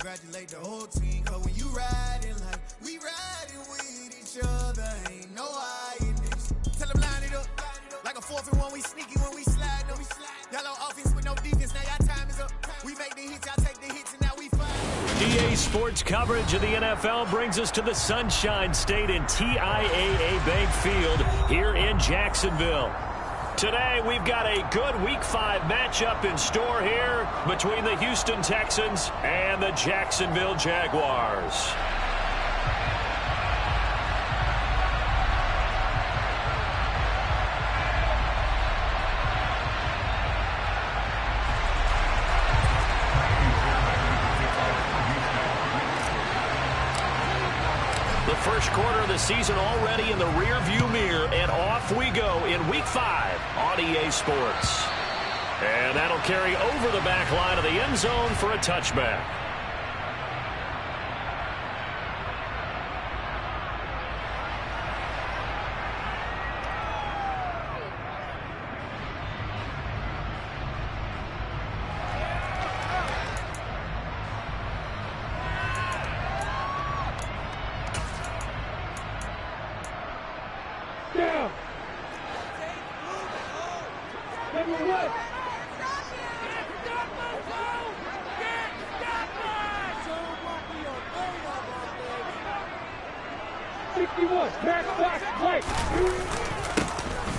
congratulate the whole team. Cause when you riding like we riding with each other, ain't no hiding this. Tell them line it up like a 4th and 1. We sneaky when we slide. No, y'all on offense with no defense. Now y'all time is up. We make the hits, y'all take the hits, and now we fight. EA Sports coverage of the NFL brings us to the Sunshine State in TIAA Bank Field here in Jacksonville. Today, we've got a good Week 5 matchup in store here between the Houston Texans and the Jacksonville Jaguars. First quarter of the season already in the rear-view mirror, and off we go in Week 5 on EA Sports. And that'll carry over the back line of the end zone for a touchback.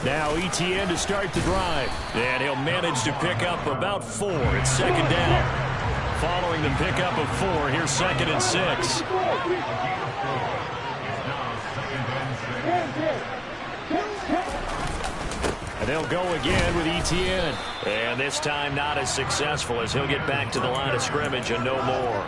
Now ETN to start the drive, and he'll manage to pick up about 4. It's second down. Following the pickup of 4, here's 2nd and 6. And they'll go again with ETN. And this time not as successful, as he'll get back to the line of scrimmage and no more.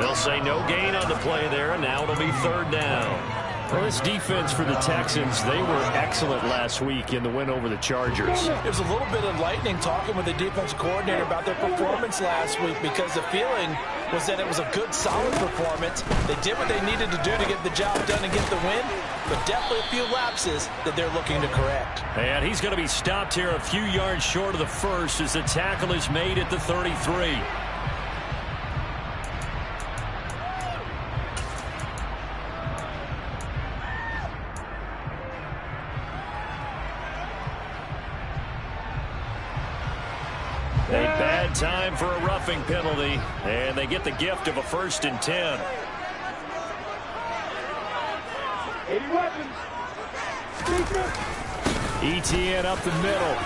They'll say no gain on the play there, and now it'll be 3rd down. Well, this defense for the Texans, they were excellent last week in the win over the Chargers. It was a little bit enlightening talking with the defense coordinator about their performance last week, because the feeling was that it was a good, solid performance. They did what they needed to do to get the job done and get the win, but definitely a few lapses that they're looking to correct. And he's going to be stopped here a few yards short of the first as the tackle is made at the 33. A bad time for a roughing penalty, and they get the gift of a 1st and 10. 80 weapons. ETN up the middle.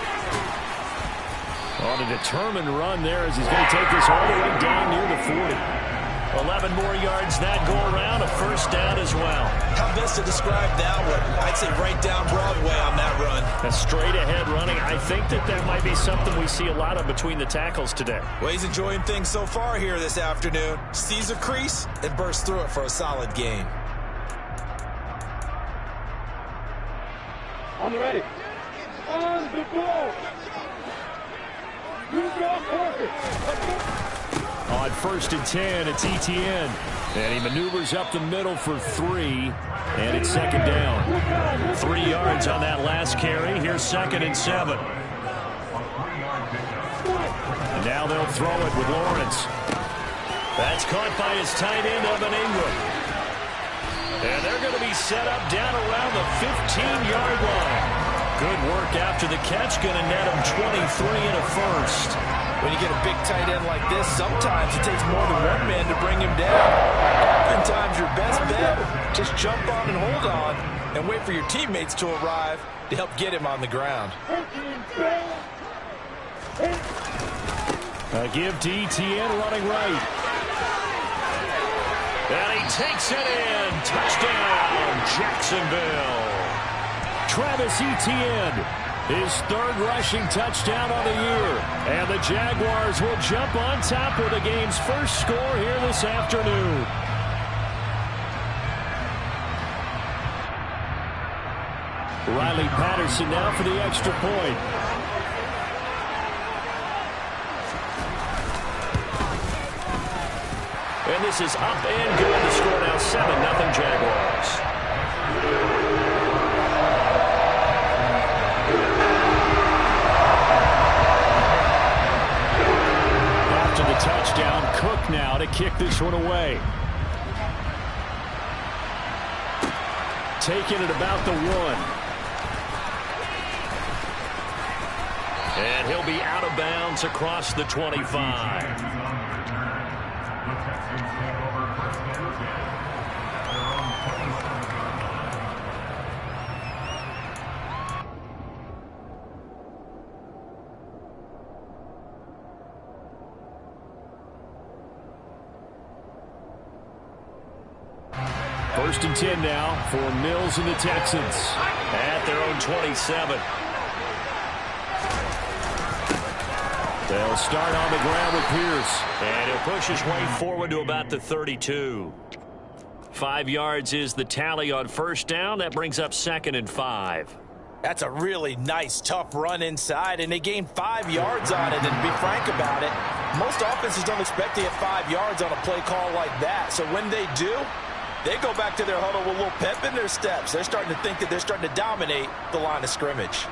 On a determined run there as he's going to take this all the way down near the 40. 11 more yards that go around, a 1st down as well. How best to describe that one? I'd say right down Broadway on that run. A straight ahead running. I think that might be something we see a lot of between the tackles today. Well, he's enjoying things so far here this afternoon. Sees a crease and bursts through it for a solid gain. On the ready. On the ball. You go perfect. On 1st and 10, it's ETN. And he maneuvers up the middle for 3, and it's 2nd down. 3 yards on that last carry. Here's 2nd and 7. And now they'll throw it with Lawrence. That's caught by his tight end, Evan Ingram. And they're going to be set up down around the 15-yard line. Good work after the catch. Going to net him 23 and a 1st. When you get a big tight end like this, sometimes it takes more than one man to bring him down. Oftentimes, your best bet, just jump on and hold on and wait for your teammates to arrive to help get him on the ground. A give to ETN running right. And he takes it in. Touchdown, Jacksonville. Travis Etienne, his 3rd rushing touchdown on the year. And the Jaguars will jump on top with the game's first score here this afternoon. Riley Patterson now for the extra point. And this is up and good. The score now 7-0 Jaguars. After the touchdown, Cook now to kick this one away. Taking it about the 1. And he'll be out of bounds across the 25. First and 10 now for Mills and the Texans at their own 27. They'll start on the ground with Pierce. And he'll push his way forward to about the 32. 5 yards is the tally on first down. That brings up 2nd and 5. That's a really nice, tough run inside, and they gained 5 yards on it. And to be frank about it, most offenses don't expect to get 5 yards on a play call like that. So when they do, they go back to their huddle with a little pep in their steps. They're starting to think that they're starting to dominate the line of scrimmage.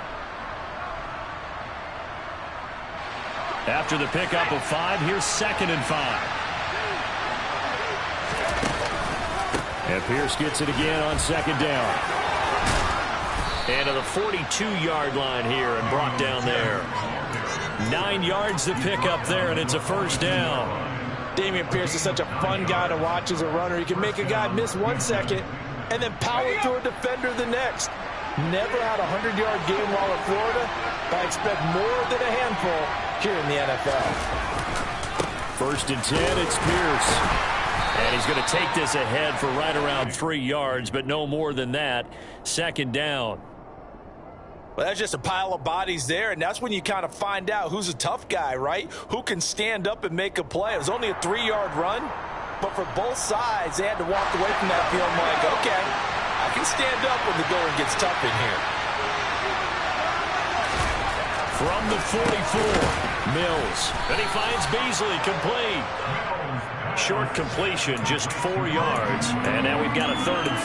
After the pickup of 5, here's 2nd and 5. And Pierce gets it again on 2nd down. And to the 42-yard line here and brought down there. 9 yards to pick up there, and it's a first down. Dameon Pierce is such a fun guy to watch as a runner. He can make a guy miss 1 second and then power through a defender the next. Never had a 100-yard game while at Florida, but I expect more than a handful here in the NFL. First and 10, it's Pierce. And he's going to take this ahead for right around 3 yards, but no more than that. 2nd down. Well, that's just a pile of bodies there, and that's when you kind of find out who's a tough guy, right? Who can stand up and make a play. It was only a 3-yard run, but for both sides, they had to walk away from that field like, okay, I can stand up when the going gets tough in here. From the 44, Mills. And he finds Beasley complete. Short completion, just 4 yards, and now we've got a 3rd and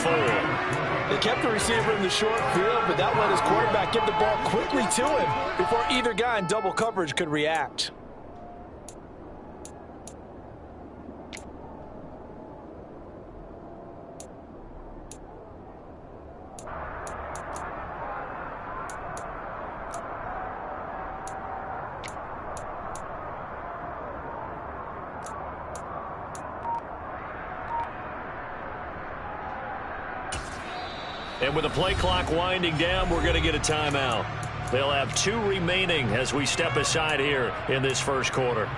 4. They kept the receiver in the short field, but that let his quarterback get the ball quickly to him before either guy in double coverage could react. And with the play clock winding down, we're going to get a timeout. They'll have 2 remaining as we step aside here in this first quarter.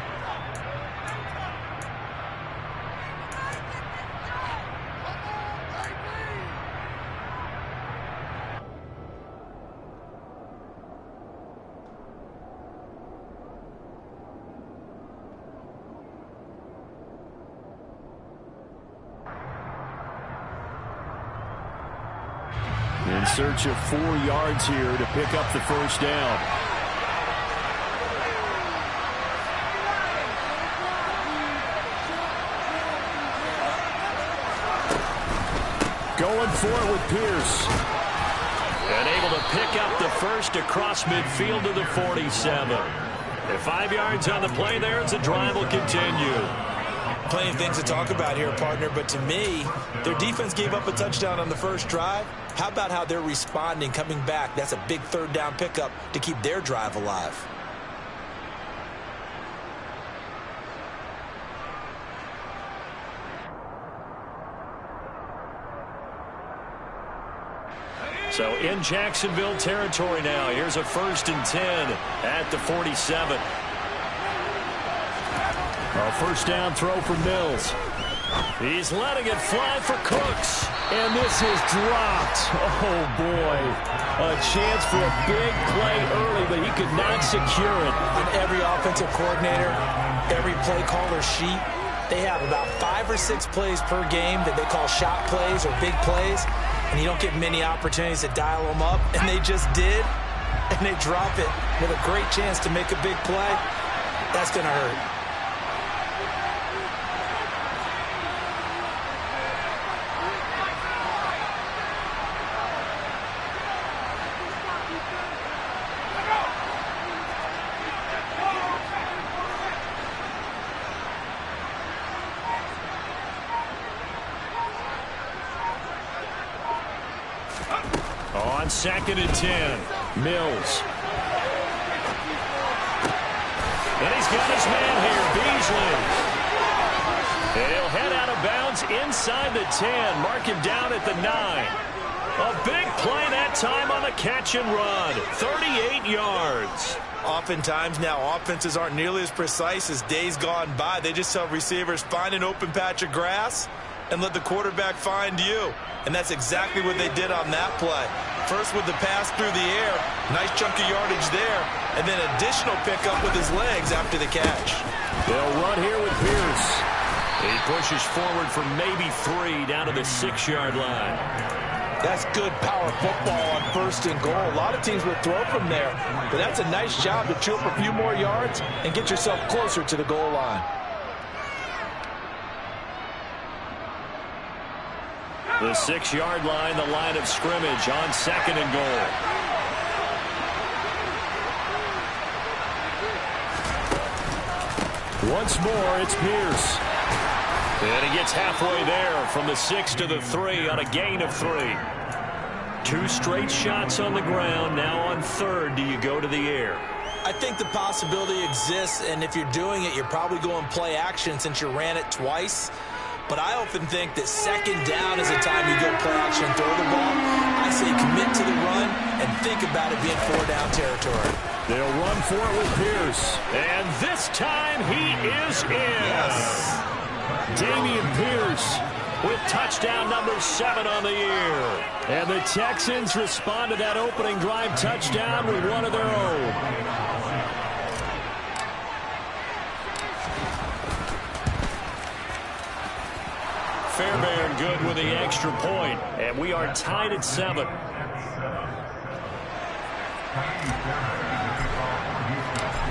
In search of 4 yards here to pick up the first down. Going for it with Pierce. And able to pick up the first across midfield to the 47. And 5 yards on the play there as the drive will continue. Plenty of things to talk about here, partner, but to me, their defense gave up a touchdown on the first drive. How about how they're responding, coming back? That's a big 3rd down pickup to keep their drive alive. So in Jacksonville territory now. Here's a 1st and 10 at the 47. A first down throw for Mills. He's letting it fly for Cooks. And this is dropped. Oh, boy. A chance for a big play early, but he could not secure it. On every offensive coordinator, every play caller sheet, they have about 5 or 6 plays per game that they call shot plays or big plays. And you don't get many opportunities to dial them up. And they just did. And they drop it with a great chance to make a big play. That's going to hurt. on 2nd and 10. Mills. And he's got his man here, Beasley. And he'll head out of bounds inside the 10. Mark him down at the 9. A big play that time on the catch and run. 38 yards. Oftentimes now offenses aren't nearly as precise as days gone by. They just tell receivers, find an open patch of grass and let the quarterback find you. And that's exactly what they did on that play. First with the pass through the air, nice chunk of yardage there, and then additional pickup with his legs after the catch. They'll run here with Pierce. He pushes forward for maybe 3 down to the 6-yard line. That's good power football on 1st and goal. A lot of teams will throw from there, but that's a nice job to chew up a few more yards and get yourself closer to the goal line. The 6-yard line, the line of scrimmage on 2nd and goal. Once more, it's Pierce. And he gets halfway there from the 6 to the 3 on a gain of 3. 2 straight shots on the ground. Now on 3rd, do you go to the air? I think the possibility exists, and if you're doing it, you're probably going play action since you ran it twice. But I often think that 2nd down is the time you go play action and throw the ball. I say commit to the run and think about it being 4-down territory. They'll run for it with Pierce. And this time he is in. Yes. Dameon Pierce with touchdown number 7 on the year. And the Texans respond to that opening drive touchdown with one of their own. Fairbairn good with the extra point, and we are tied at 7.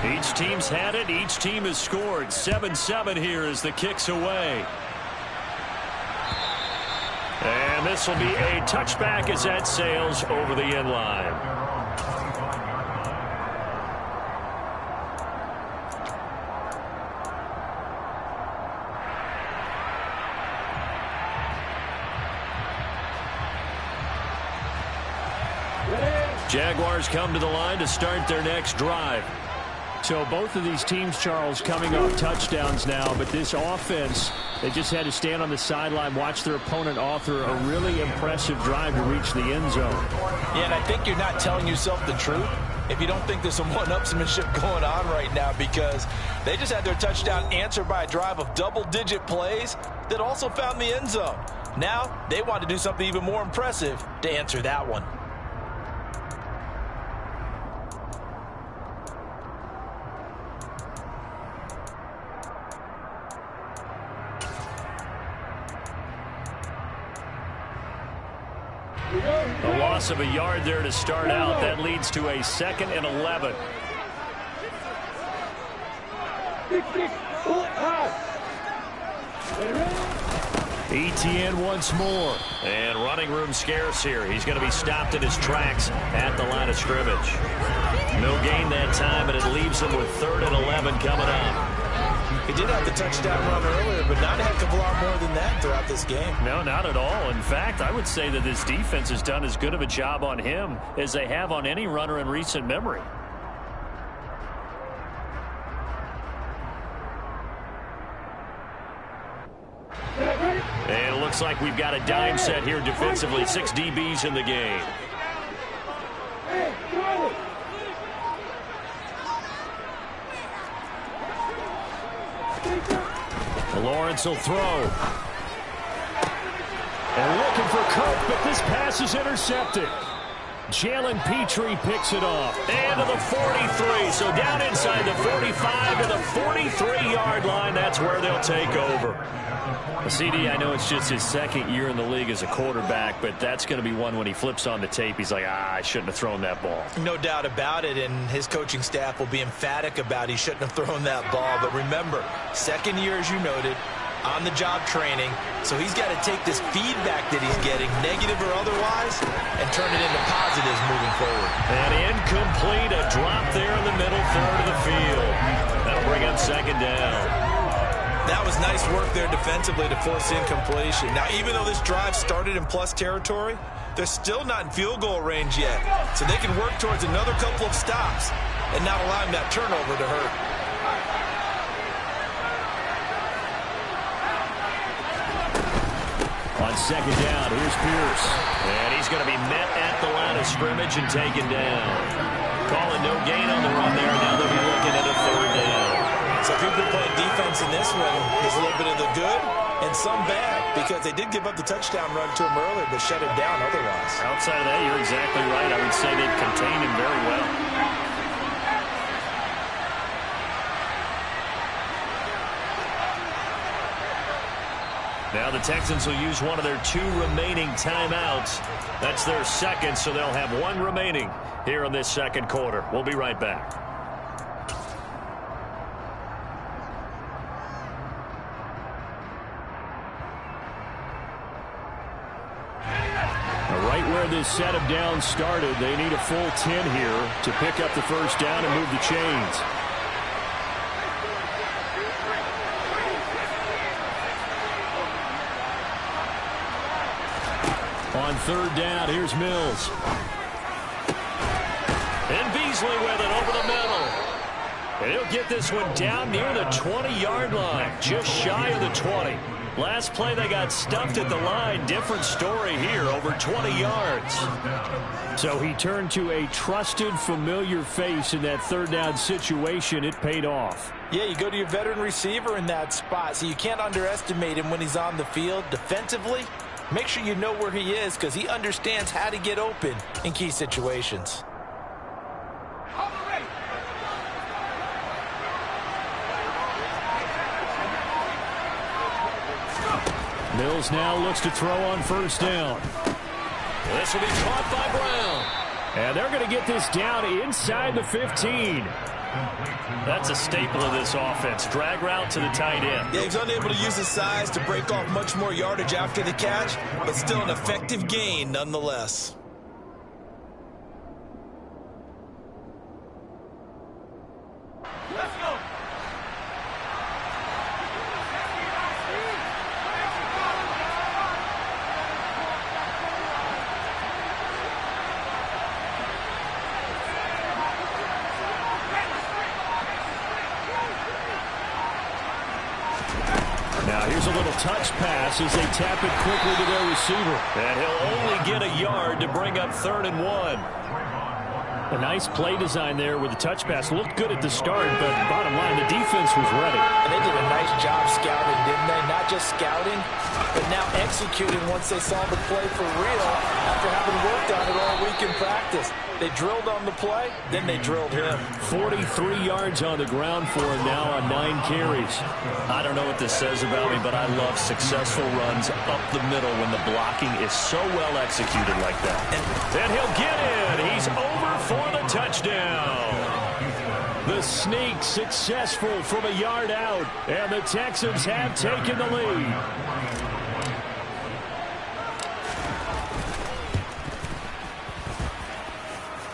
Each team's had it. Each team has scored. 7-7 here as the kick's away. And this will be a touchback as that sails over the end line. Jaguars come to the line to start their next drive. So both of these teams, Charles, coming off touchdowns now, but this offense, they just had to stand on the sideline, watch their opponent author a really impressive drive to reach the end zone. Yeah, and I think you're not telling yourself the truth if you don't think there's some one-upsmanship going on right now, because they just had their touchdown answered by a drive of double-digit plays that also found the end zone. Now they want to do something even more impressive to answer that one. A loss of a yard there to start out. That leads to a 2nd and 11. Etienne once more. And running room scarce here. He's going to be stopped in his tracks at the line of scrimmage. No gain that time, and it leaves him with 3rd and 11 coming up. He did have the touchdown run earlier, but not a heck of a lot more than that throughout this game. No, not at all. In fact, I would say that this defense has done as good of a job on him as they have on any runner in recent memory. And it looks like we've got a dime set here defensively. 6 DBs in the game. Lawrence will throw. And looking for Cook, but this pass is intercepted. Jalen Petrie picks it off. And to the 43. So down inside the 45 to the 43-yard line. That's where they'll take over. CD, I know it's just his 2nd year in the league as a quarterback, but that's going to be one when he flips on the tape. He's like, I shouldn't have thrown that ball. No doubt about it, and his coaching staff will be emphatic about he shouldn't have thrown that ball. But remember, 2nd year, as you noted, on-the-job training, so he's got to take this feedback that he's getting, negative or otherwise, and turn it into positives moving forward. And incomplete, a drop there in the middle 3rd of the field. That'll bring up 2nd down. That was nice work there defensively to force incompletion. Now, even though this drive started in plus territory, they're still not in field goal range yet. So they can work towards another couple of stops and not allowing that turnover to hurt. On second down, here's Pierce. And he's going to be met at the line of scrimmage and taken down. Calling no gain on the run there. Now they'll be looking at a third down. So if you've been playing defense in this one, there's a little bit of the good and some bad, because they did give up the touchdown run to him earlier, but shut him down otherwise. Outside of that, you're exactly right. I would say they've contained him very well. Now the Texans will use one of their 2 remaining timeouts. That's their second, so they'll have 1 remaining here in this second quarter. We'll be right back. Right where this set of downs started, they need a full 10 here to pick up the first down and move the chains. On third down, here's Mills. And Beasley with it over the middle. And he'll get this one down near the 20-yard line, just shy of the 20. Last play, they got stuffed at the line. Different story here, over 20 yards. So he turned to a trusted, familiar face in that third down situation. It paid off. Yeah, you go to your veteran receiver in that spot, so you can't underestimate him when he's on the field. Defensively, make sure you know where he is, because he understands how to get open in key situations. Mills now looks to throw on first down. This will be caught by Brown. And they're going to get this down inside the 15. That's a staple of this offense. Drag route to the tight end. Yeah, he's unable to use his size to break off much more yardage after the catch, but still an effective gain nonetheless. Now here's a little touch pass as they tap it quickly to their receiver. And he'll only get a yard to bring up 3rd and 1. A nice play design there with the touch pass. Looked good at the start, but bottom line, the defense was ready. And they did a nice job scouting, didn't they? Not just scouting, but now executing once they saw the play for real after having worked on it all week in practice. They drilled on the play, then they drilled him. 43 yards on the ground for him now on 9 carries. I don't know what this says about me, but I love successful runs up the middle when the blocking is so well executed like that. And he'll get in. He's over for the touchdown. The sneak successful from a yard out, and the Texans have taken the lead.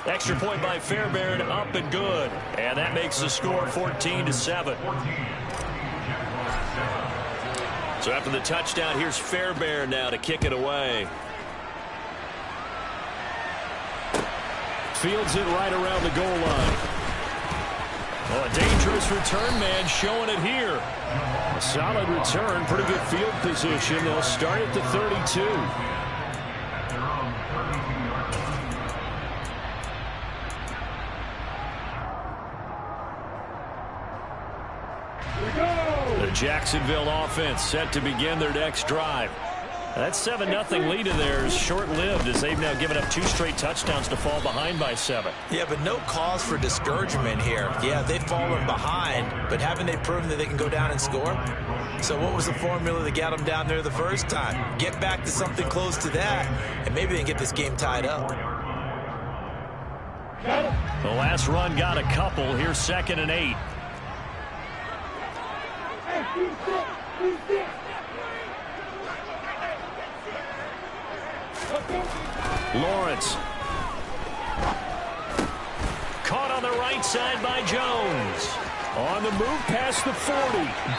Extra point by Fairbairn, up and good. And that makes the score 14-7. So after the touchdown, here's Fairbairn now to kick it away. Fields it right around the goal line. Oh, a dangerous return man showing it here. A solid return, pretty good field position. They'll start at the 32. The Jacksonville offense set to begin their next drive. That 7-0 lead of theirs short-lived as they've now given up 2 straight touchdowns to fall behind by 7. Yeah, but no cause for discouragement here. Yeah, they've fallen behind, but haven't they proven that they can go down and score? So what was the formula that got them down there the first time? Get back to something close to that, and maybe they can get this game tied up. The last run got a couple. Here's 2nd and 8. Lawrence. Caught on the right side by Jones. On the move past the 40,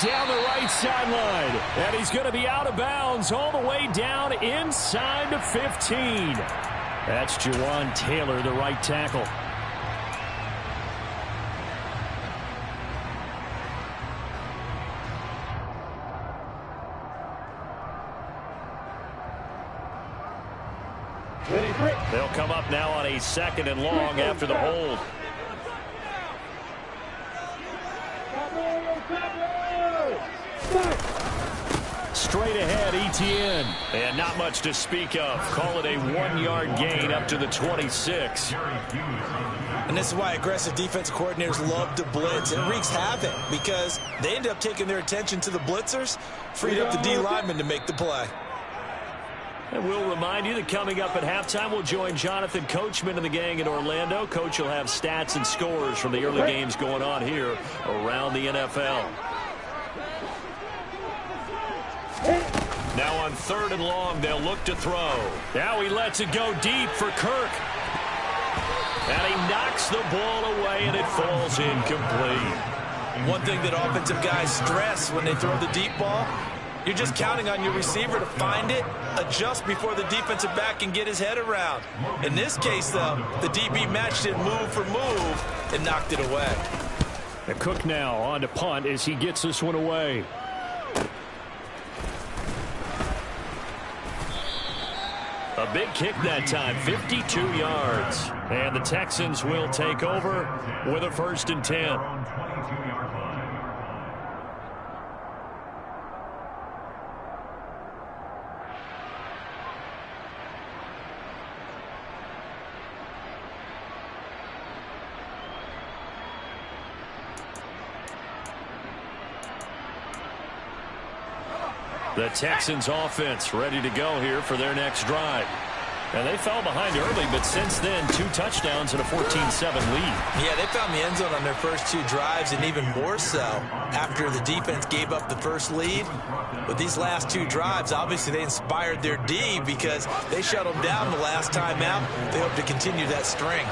down the right sideline. And he's going to be out of bounds all the way down inside the 15. That's Jawan Taylor, the right tackle. They'll come up now on a 2nd and long after the hold. Straight ahead, Etienne. And not much to speak of. Call it a 1-yard gain up to the 26. And this is why aggressive defense coordinators love to blitz. It wreaks havoc because they end up taking their attention to the blitzers, freed up the D lineman to make the play. And we'll remind you that coming up at halftime, we'll join Jonathan Coachman and the gang in Orlando. Coach will have stats and scores from the early games going on here around the NFL. Now on 3rd and long, they'll look to throw. Now he lets it go deep for Kirk. And he knocks the ball away, and it falls incomplete. One thing that offensive guys stress when they throw the deep ball, you're just counting on your receiver to find it, adjust before the defensive back can get his head around. In this case, though, the DB matched it move for move and knocked it away. And Cook now on to punt as he gets this one away. A big kick that time, 52 yards. And the Texans will take over with a 1st and 10. The Texans offense ready to go here for their next drive. And they fell behind early, but since then, 2 touchdowns and a 14-7 lead. Yeah, they found the end zone on their first 2 drives, and even more so after the defense gave up the first lead. With these last 2 drives, obviously they inspired their D because they shut them down the last time out. They hope to continue that string.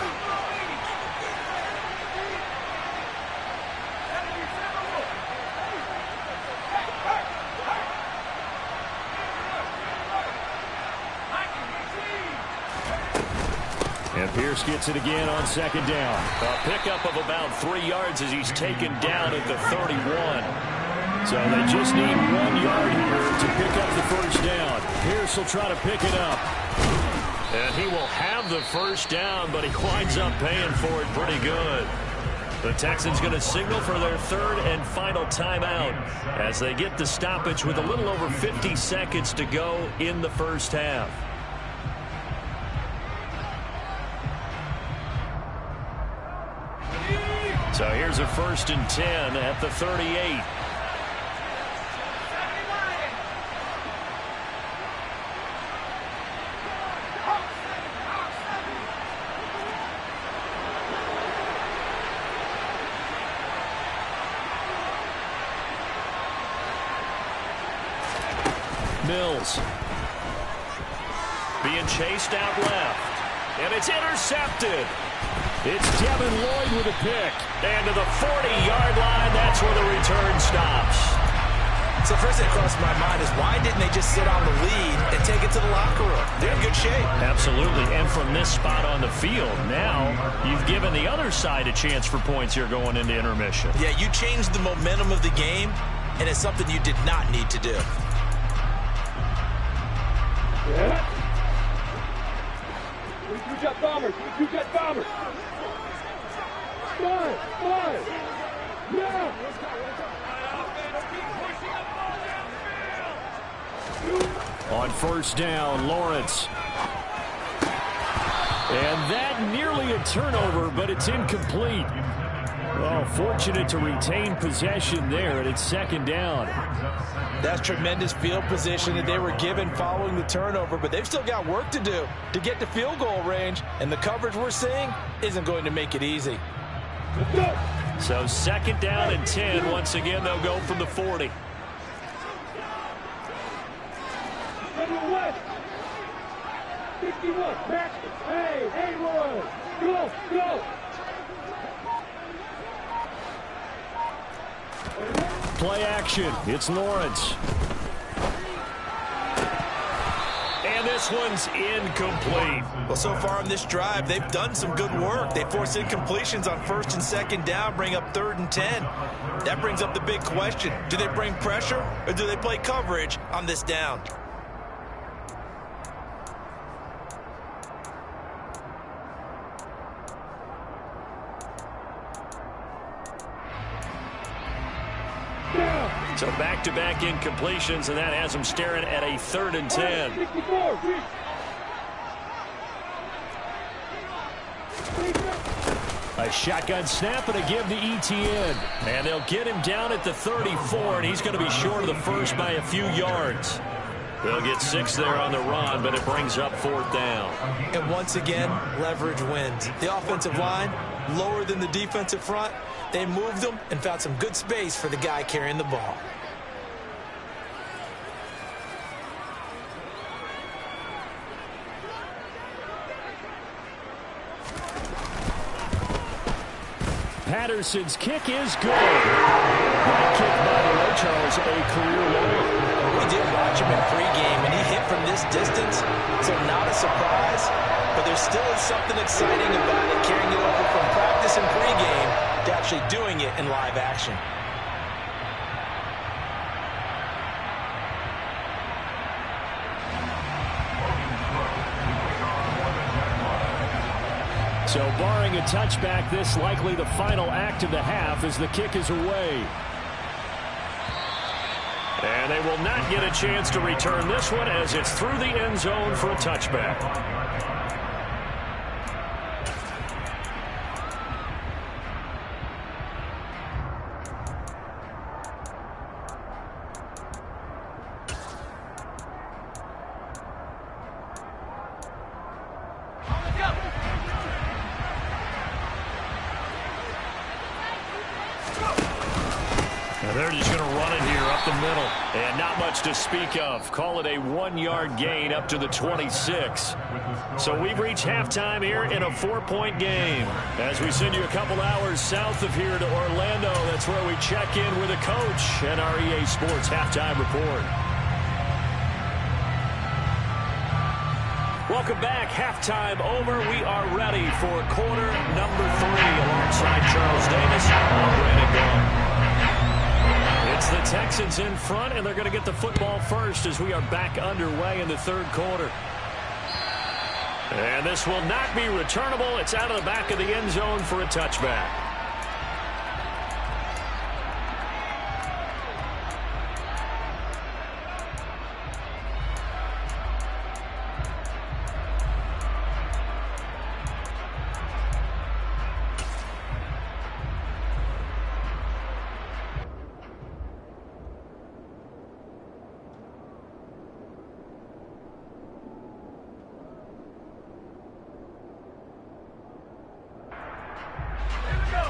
And Pierce gets it again on 2nd down. A pickup of about 3 yards as he's taken down at the 31. So they just need 1 yard here to pick up the 1st down. Pierce will try to pick it up. And he will have the 1st down, but he winds up paying for it pretty good. The Texans going to signal for their 3rd and final timeout as they get the stoppage with a little over 50 seconds to go in the first half. So here's a 1st and 10 at the 38. Mills being chased out left, and it's intercepted. It's Devin Lloyd with a pick. And to the 40-yard line, that's where the return stops. So first thing crossed my mind is why didn't they just sit on the lead and take it to the locker room? They're in good shape. Absolutely. And from this spot on the field, now you've given the other side a chance for points here going into intermission. Yeah, you changed the momentum of the game, and it's something you did not need to do. Yeah. We got bombers. We got bombers. Five. Yeah. On 1st down, Lawrence. And that nearly a turnover, but it's incomplete. Well, fortunate to retain possession there, and it's 2nd down. That's tremendous field position that they were given following the turnover, but they've still got work to do to get to field goal range, and the coverage we're seeing isn't going to make it easy. So 2nd down and 10. Once again, they'll go from the 40. West. 61. Back. Hey, Roy. Go. play action. It's Lawrence. And this one's incomplete. Well, so far on this drive, they've done some good work. They force incompletions on 1st and 2nd down, bring up 3rd and 10. That brings up the big question. Do they bring pressure or do they play coverage on this down? So back-to-back incompletions, and that has them staring at a 3rd and 10. A shotgun snap and a give to ETN. And they'll get him down at the 34, and he's going to be short of the first by a few yards. They'll get 6 there on the run, but it brings up 4th down. And once again, leverage wins. The offensive line, lower than the defensive front. They moved them and found some good space for the guy carrying the ball. Patterson's kick is good. That kick, by the way, Charles, a career low. We did watch him in pregame, and he hit from this distance, so not a surprise. But there still is something exciting about it, carrying it over from practice and pregame to actually doing it in live action. So barring a touchback, this likely the final act of the half as the kick is away. And they will not get a chance to return this one as it's through the end zone for a touchback. They're just going to run it here up the middle. And not much to speak of. Call it a 1-yard gain up to the 26. So we've reached halftime here in a 4-point game. As we send you a couple hours south of here to Orlando, that's where we check in with a coach and our EA Sports halftime report. Welcome back. Halftime over. We are ready for quarter number 3 alongside Charles Davis. I'm Brandon Gault. It's the Texans in front, and they're going to get the football first as we are back underway in the 3rd quarter. And this will not be returnable. It's out of the back of the end zone for a touchback.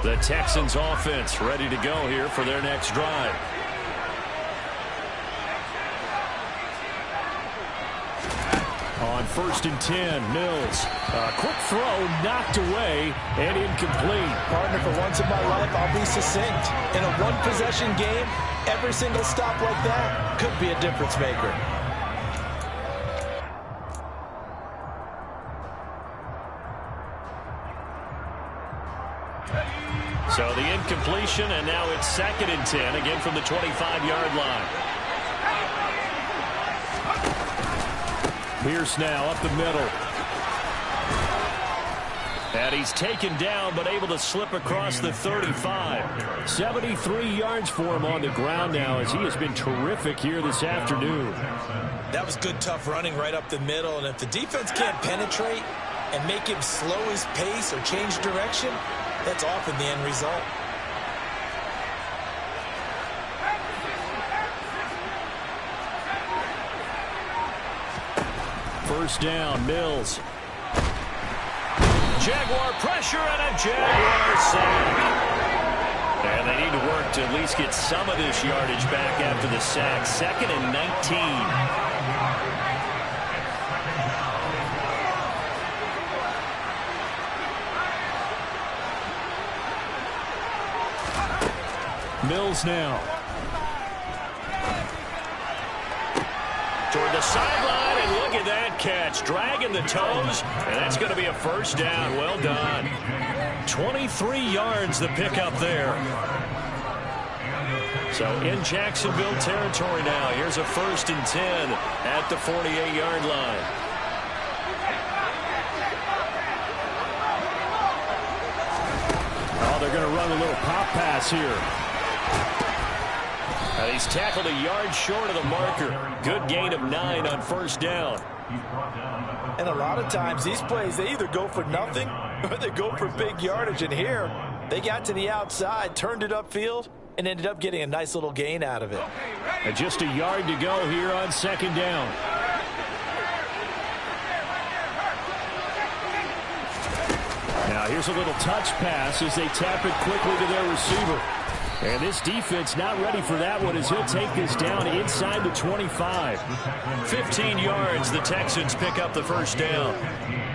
The Texans offense ready to go here for their next drive. On 1st and 10, Mills. A quick throw knocked away and incomplete. Partner, for once in my life, I'll be succinct. In a one-possession game, every single stop like that could be a difference maker. So the incompletion, and now it's 2nd and 10, again from the 25-yard line. Pierce now up the middle. And he's taken down, but able to slip across the 35. 73 yards for him on the ground now, as he has been terrific here this afternoon. That was good, tough running right up the middle, and if the defense can't penetrate and make him slow his pace or change direction, that's often the end result. First down, Mills. Jaguar pressure and a Jaguar sack. And they need to work to at least get some of this yardage back after the sack. 2nd and 19. Mills now. toward the sideline, and look at that catch. Dragging the toes, and that's going to be a first down. Well done. 23 yards the pickup there. So in Jacksonville territory now. Here's a 1st and 10 at the 48-yard line. Oh, they're going to run a little pop pass here. And he's tackled a yard short of the marker. Good gain of 9 on 1st down. And a lot of times these plays, they either go for nothing or they go for big yardage. And here, they got to the outside, turned it upfield, and ended up getting a nice little gain out of it. And just a yard to go here on 2nd down. Now here's a little touch pass as they tap it quickly to their receiver. And this defense not ready for that one as he'll take this down inside the 25. 15 yards, the Texans pick up the 1st down.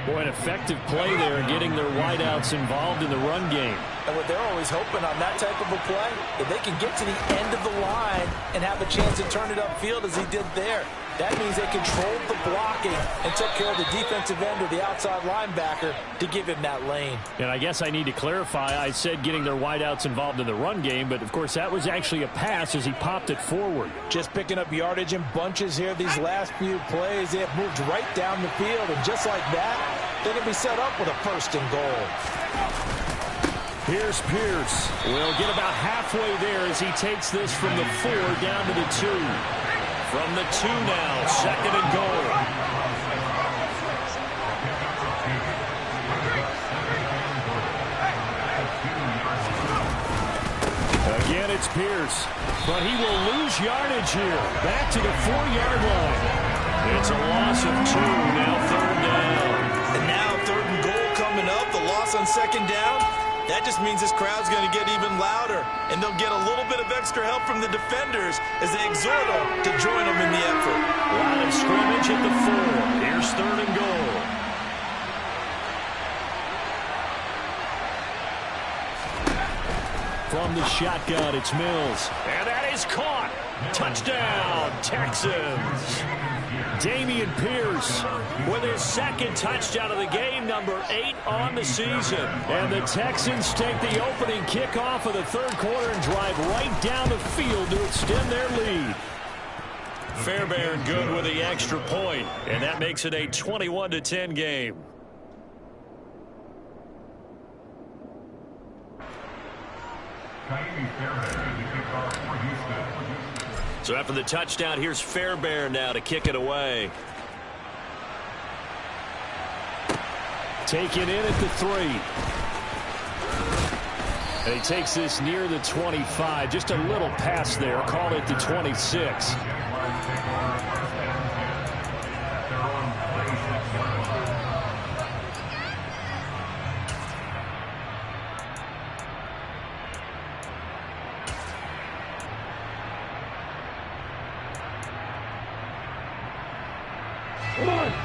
Boy, an effective play there, getting their wideouts involved in the run game. And what they're always hoping on that type of a play, if they can get to the end of the line and have a chance to turn it upfield as he did there. That means they controlled the blocking and took care of the defensive end or the outside linebacker to give him that lane. And I guess I need to clarify, I said getting their wideouts involved in the run game, but of course that was actually a pass as he popped it forward. Just picking up yardage in bunches here these last few plays. They have moved right down the field, and just like that, they can be set up with a 1st and goal. Here's Pierce. We'll get about halfway there as he takes this from the 4 down to the 2. From the 2 now, 2nd and goal. Again, it's Pierce, but he will lose yardage here. Back to the 4-yard line. It's a loss of 2, now 3rd down. And now 3rd and goal coming up, the loss on 2nd down. That just means this crowd's going to get even louder, and they'll get a little bit of extra help from the defenders as they exhort them to join them in the effort. Line of scrimmage at the 4. Here's 3rd and goal. From the shotgun, it's Mills. And that is caught. Touchdown, Texans. Damian Pierce with his 2nd touchdown of the game, number 8 on the season. And the Texans take the opening kickoff of the 3rd quarter and drive right down the field to extend their lead. Fairbairn good with the extra point, and that makes it a 21-10 game. So after the touchdown, here's Fairbairn now to kick it away. Taken in at the 3. And he takes this near the 25. Just a little pass there. Call it the 26.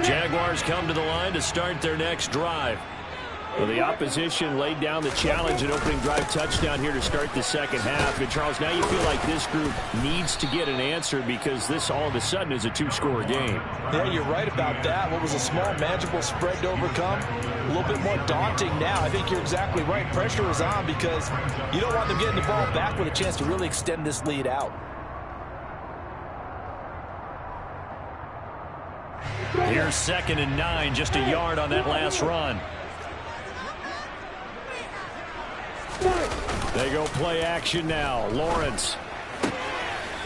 Jaguars come to the line to start their next drive. Well, the opposition laid down the challenge and opening drive touchdown here to start the 2nd half. And Charles, now you feel like this group needs to get an answer because this all of a sudden is a 2-score game. Yeah, you're right about that. What was a small, manageable spread to overcome, a little bit more daunting now. I think you're exactly right. Pressure is on because you don't want them getting the ball back with a chance to really extend this lead out. Here's 2nd and 9, just a yard on that last run. They go play action now. Lawrence.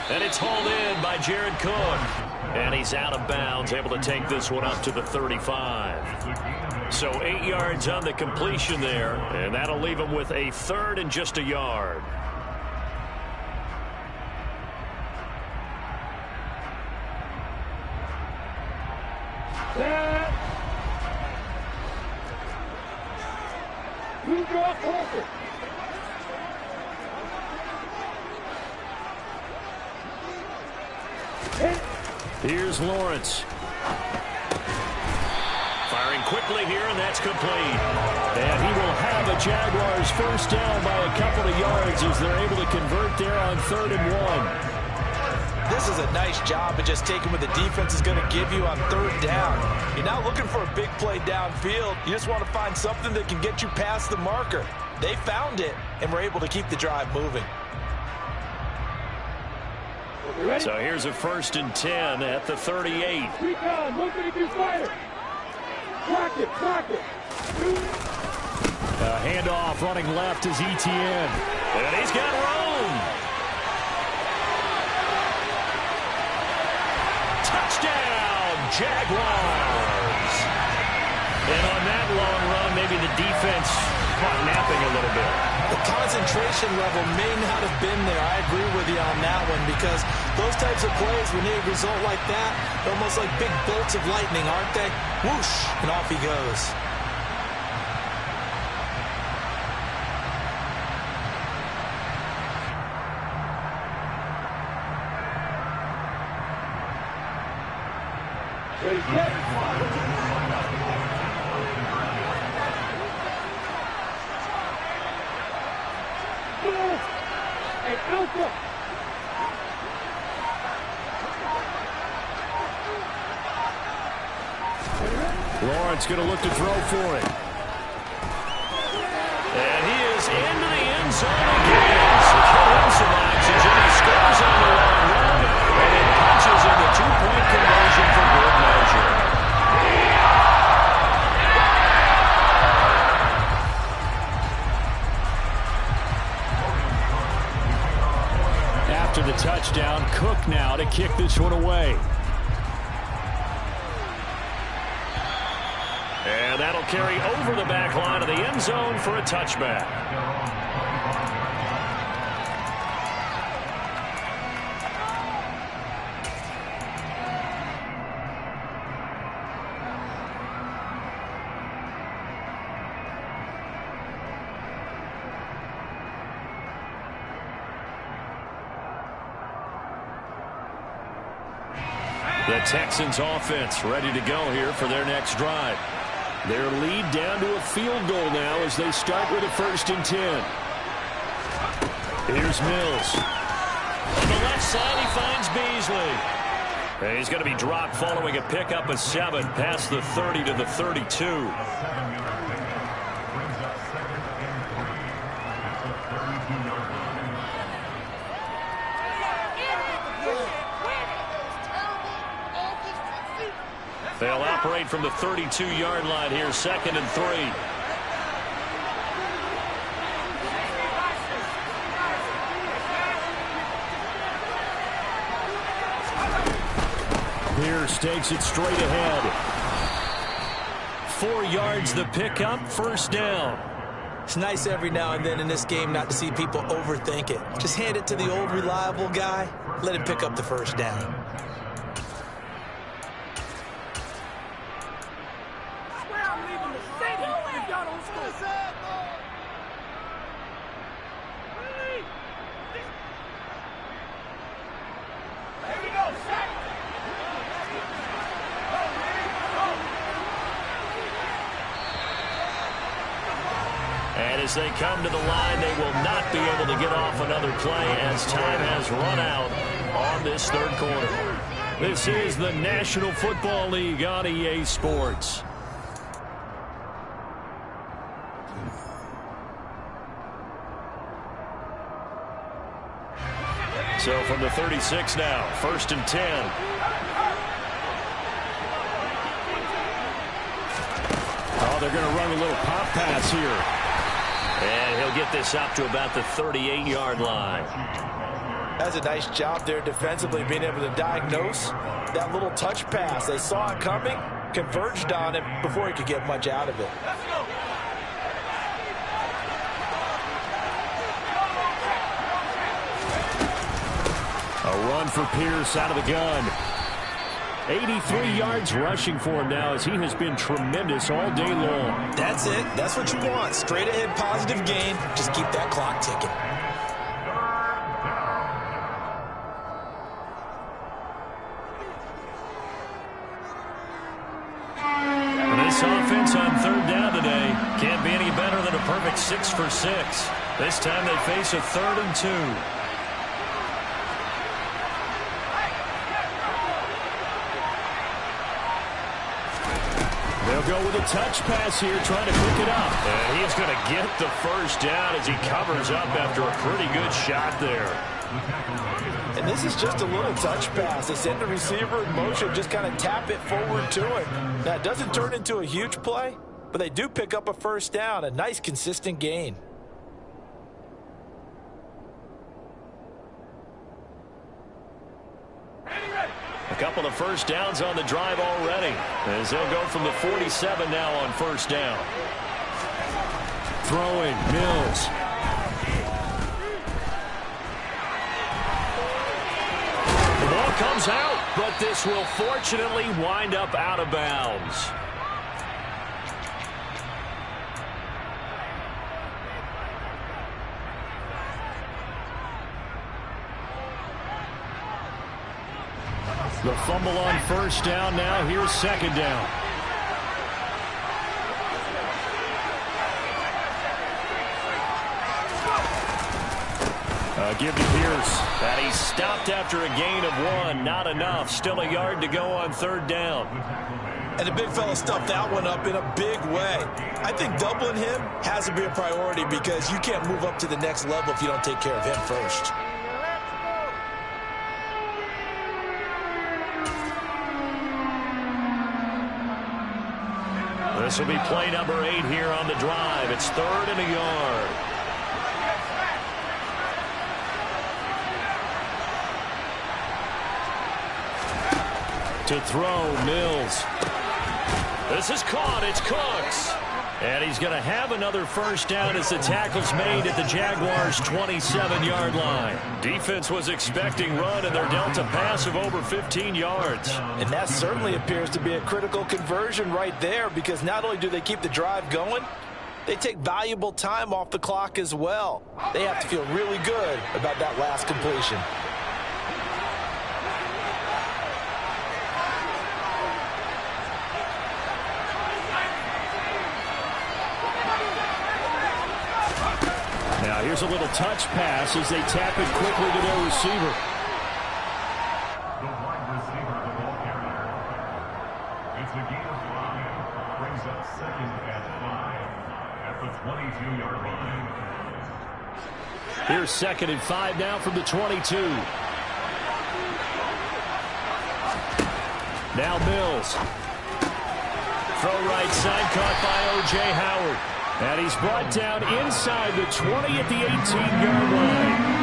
And it's hauled in by Jared Cook. And he's out of bounds, able to take this one up to the 35. So 8 yards on the completion there, and that'll leave him with a 3rd and just a yard. Here's Lawrence. Firing quickly here, and that's complete. And he will have a Jaguars 1st down by a couple of yards as they're able to convert there on 3rd and 1. This is a nice job of just taking what the defense is going to give you on third down. You're not looking for a big play downfield. You just want to find something that can get you past the marker. They found it and were able to keep the drive moving. So here's a 1st and 10 at the 38. Recon, 132 fighter. Clock it, clock it. A handoff running left is Etienne. And he's got room. Touchdown, Jaguars. And on that long run, maybe the defense caught napping a little bit. The concentration level may not have been there. I agree with you on that one, because those types of plays, when they result like that, they're almost like big bolts of lightning, aren't they? Whoosh, and off he goes. Ready, set. Hey, Alpha. Lawrence going to look to throw for it. And he is into the end zone again. So kill him some oxygen. He scores on the long run, and it punches in the 2-point conversion for good measure. After the touchdown, Cook now to kick this one away. And that'll carry over the back line of the end zone for a touchback. The Texans offense ready to go here for their next drive. Their lead down to a field goal now as they start with a 1st and 10. Here's Mills. On the left side, he finds Beasley. And he's going to be dropped following a pickup of 7 past the 30 to the 32. They'll operate from the 32-yard line here, 2nd and 3. Pierce takes it straight ahead. 4 yards the pickup, 1st down. It's nice every now and then in this game not to see people overthink it. Just hand it to the old reliable guy. Let him pick up the 1st down. And as they come to the line, they will not be able to get off another play as time has run out on this 3rd quarter. This is the National Football League on EA Sports. So from the 36 now, 1st and 10. Oh, they're going to run a little pop pass here. And he'll get this up to about the 38-yard line. That's a nice job there defensively, being able to diagnose that little touch pass. They saw it coming, converged on it before he could get much out of it. A run for Pierce out of the gun. 83 yards rushing for him now as he has been tremendous all day long. That's it. That's what you want. Straight ahead positive gain. Just keep that clock ticking. This offense on 3rd down today can't be any better than a perfect 6 for 6. This time they face a 3rd and 2. They'll go with a touch pass here, trying to pick it up. And he's going to get the first down as he covers up after a pretty good shot there. And this is just a little touch pass. They send the receiver in motion, just kind of tap it forward to him. Now, it doesn't turn into a huge play, but they do pick up a first down, a nice, consistent gain. A couple of first downs on the drive already, as they'll go from the 47 now on first down. Throwing, Mills. The ball comes out, but this will fortunately wind up out of bounds. The fumble on first down now. Here's second down. Give to Pierce. And he's stopped after a gain of 1. Not enough. Still a yard to go on third down. And the big fella stuffed that one up in a big way. I think doubling him has to be a priority because you can't move up to the next level if you don't take care of him first. This will be play number 8 here on the drive. It's 3rd and a yard. To throw, Mills. This is caught. It's Cooks. And he's going to have another first down as the tackle's made at the Jaguars' 27-yard line. Defense was expecting run, and they're dealt a pass of over 15 yards. And that certainly appears to be a critical conversion right there because not only do they keep the drive going, they take valuable time off the clock as well. They have to feel really good about that last completion. Now here's a little touch pass as they tap it quickly to their receiver. The wide receiver, the ball carrier. It's a gain of 5. Brings up second and 5 at the 22-yard line. Here's second and 5 now from the 22. Now Mills. Throw right side, caught by O.J. Howard. And he's brought down inside the 20 at the 18-yard line.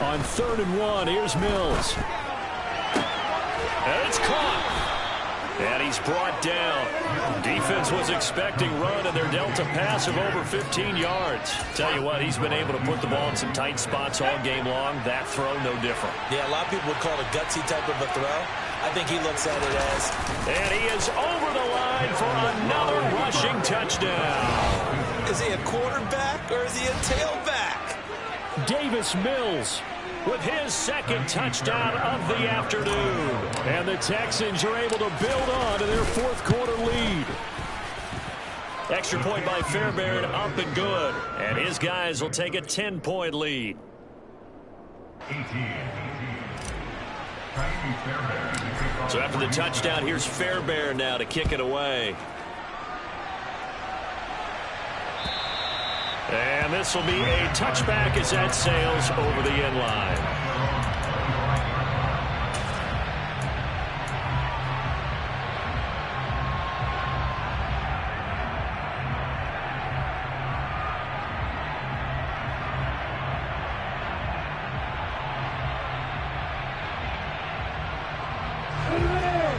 On 3rd and 1, here's Mills. And it's caught. And he's brought down. Defense was expecting run, and they're dealt a pass of over 15 yards. Tell you what, he's been able to put the ball in some tight spots all game long. That throw, no different. Yeah, a lot of people would call it a gutsy type of a throw. I think he looks at it as. And he is over the line for another rushing touchdown. Is he a quarterback or is he a tailback? Davis Mills with his second touchdown of the afternoon. And the Texans are able to build on to their fourth quarter lead. Extra point by Fairbairn, up and good. And his guys will take a 10-point lead. 18. So after the touchdown, here's Fairbairn now to kick it away. And this will be a touchback as that sails over the end line.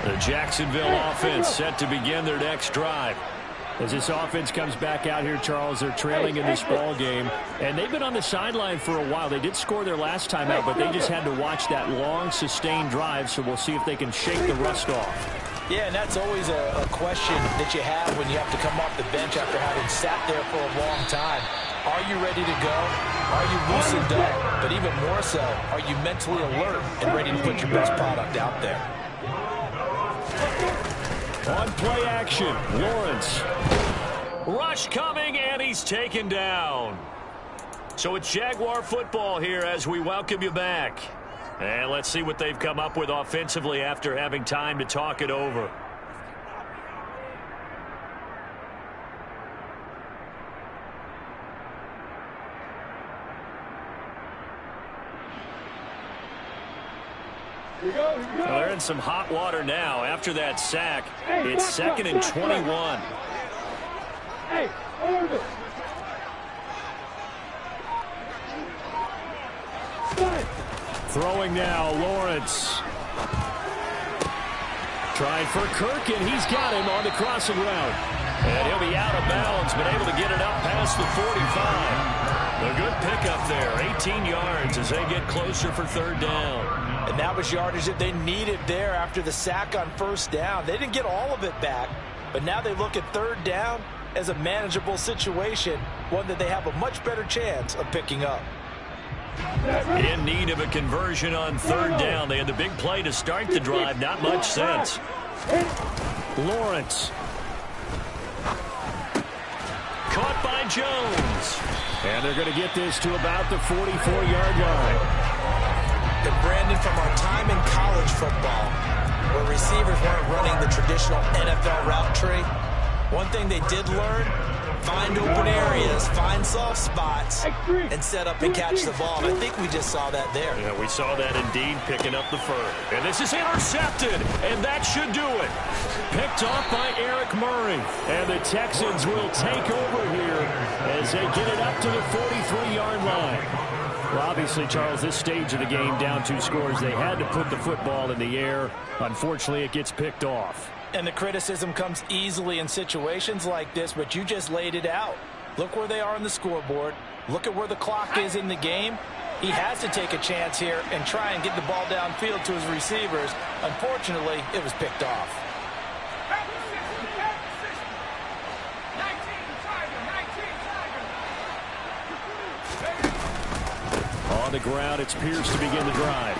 The Jacksonville offense set to begin their next drive. As this offense comes back out here, Charles, they're trailing in this ball game, and they've been on the sideline for a while. They did score their last time out, but they just had to watch that long, sustained drive, so we'll see if they can shake the rust off. Yeah, and that's always a question that you have when you have to come off the bench after having sat there for a long time. Are you ready to go? Are you loosened up? But even more so, are you mentally alert and ready to put your best product out there? On play action, Lawrence. Rush coming, and he's taken down. So it's Jaguar football here as we welcome you back. And let's see what they've come up with offensively after having time to talk it over. Well, they're in some hot water now. After that sack, it's 2nd and 21. Throwing now, Lawrence. Trying for Kirk, and he's got him on the crossing route. And he'll be out of bounds, but able to get it up past the 45. A good pickup there, 18 yards as they get closer for 3rd down. And that was yardage that they needed there after the sack on 1st down. They didn't get all of it back, but now they look at 3rd down as a manageable situation, one that they have a much better chance of picking up. In need of a conversion on 3rd down. They had the big play to start the drive. Not much sense. Lawrence. Caught by Jones. And they're going to get this to about the 44-yard line. And Brandon, from our time in college football, where receivers weren't running the traditional NFL route tree, one thing they did learn, find open areas, find soft spots, and set up and catch the ball. And I think we just saw that there. Yeah, we saw that indeed, picking up the first. And this is intercepted, and that should do it. Picked off by Eric Murray. And the Texans will take over here as they get it up to the 43-yard line. Well, obviously, Charles, this stage of the game, down 2 scores, they had to put the football in the air. Unfortunately, it gets picked off. And the criticism comes easily in situations like this, but you just laid it out. Look where they are on the scoreboard. Look at where the clock is in the game. He has to take a chance here and try and get the ball downfield to his receivers. Unfortunately, it was picked off. On the ground, it's Pierce to begin the drive.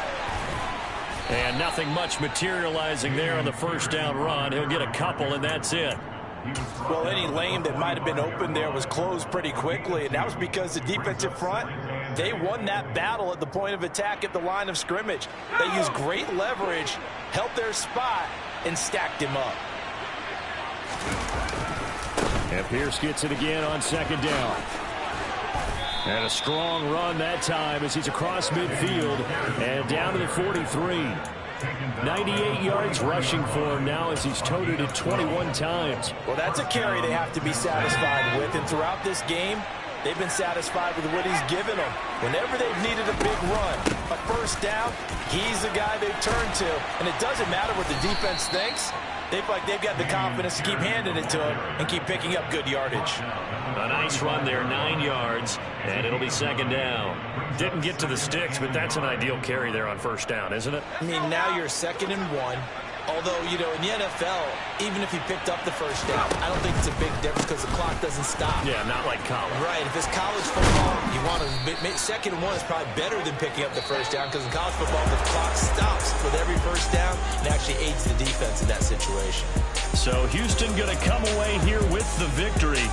And nothing much materializing there on the 1st down run. He'll get a couple, and that's it. Well, any lane that might have been open there was closed pretty quickly, and that was because the defensive front, they won that battle at the point of attack at the line of scrimmage. They used great leverage, held their spot, and stacked him up. And Pierce gets it again on 2nd down. And a strong run that time as he's across midfield and down to the 43. 98 yards rushing for him now as he's toted it 21 times. Well, that's a carry they have to be satisfied with. And throughout this game, they've been satisfied with what he's given them. Whenever they've needed a big run, a 1st down, he's the guy they turn to. And it doesn't matter what the defense thinks. They feel like they've got the confidence to keep handing it to him and keep picking up good yardage. A nice run there, 9 yards, and it'll be 2nd down. Didn't get to the sticks, but that's an ideal carry there on 1st down, isn't it? I mean, now you're 2nd and 1. Although, you know, in the NFL, even if he picked up the 1st down, I don't think it's a big difference because the clock doesn't stop. Yeah, not like college. Right. If it's college football, you want to 2nd and 1 is probably better than picking up the 1st down because in college football, the clock stops with every 1st down and actually aids the defense in that situation. So Houston going to come away here with the victory.